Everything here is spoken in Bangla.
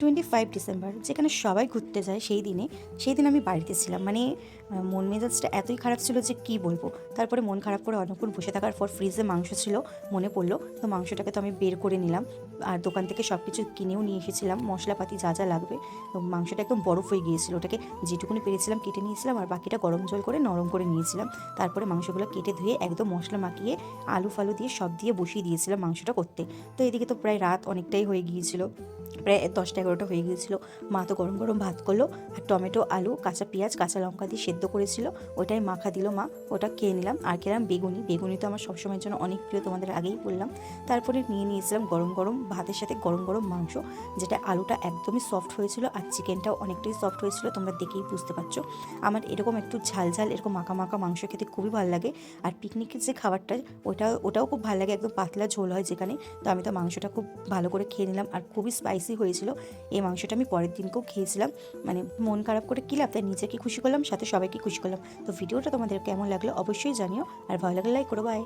25 ডিসেম্বর যেখানে সবাই ঘুরতে যায় সেই দিন আমি বাড়িতে ছিলাম। মানে মন মেজাজটা এতই খারাপ ছিল যে কি বলবো। তারপরে মন খারাপ করে অনেকক্ষণ বসে থাকার পর ফ্রিজে মাংস ছিল, মনে পড়লো, তো মাংসটাকে তো আমি বের করে নিলাম। আর দোকান থেকে সব কিছু কিনেও নিয়ে এসেছিলাম, মশলাপাতি যা যা লাগবে। তো মাংসটা একদম বরফ হয়ে গিয়েছিল, ওটাকে যেটুকুনি পেরেছিলাম কেটে নিয়েছিলাম, আর বাকিটা গরম জল করে নরম করে নিয়েছিলাম। তারপরে মাংসগুলো কেটে ধুয়ে একদম মশলা মাখিয়ে আলু ফালু দিয়ে সব দিয়ে বসিয়ে দিয়েছিলাম মাংসটা করতে। তো এদিকে তো প্রায় রাত অনেকটাই হয়ে গিয়েছিল, প্রায় 10টা 11টা হয়ে গিয়েছিল। মা তো গরম গরম ভাত করলো, আর টমেটো আলু কাঁচা পেঁয়াজ কাঁচা লঙ্কা দিয়ে সেদ্ধ করেছিল, ওটাই মাখা দিল মা, ওটা খেয়ে নিলাম। আর খেলাম বেগুনি, বেগুনি তো আমার সবসময়ের জন্য অনেক প্রিয়, তোমাদের আগেই বললাম। তারপরে নিয়ে নিয়েছিলাম গরম গরম ভাতের সাথে গরম গরম মাংস, যেটা আলুটা একদমই সফট হয়েছিল আর চিকেনটাও অনেকটাই সফট হয়েছিল, তোমরা দেখেই বুঝতে পারছো। আমার এরকম একটু ঝাল ঝাল এরকম মাখা মাখা মাংস খেতে খুবই ভালো লাগে। আর পিকনিকের যে খাবারটা ওটাও খুব ভালো লাগে, একদম পাতলা ঝোল হয় যেখানে। তো আমি তো মাংসটা খুব ভালো করে খেয়ে নিলাম, আর খুবই স্পাইসি হয়েছিল। এই মাংসটা আমি পরের দিনকেও খেয়েছিলাম। মানে মন খারাপ করে কী লাভ, তাই নিজেকে খুশি করলাম, সাথে সবাইকে খুশি করলাম। তো ভিডিওটা তোমাদের কেমন লাগলো অবশ্যই জানিও, আর ভালো লাগলে লাইক করো। বাই।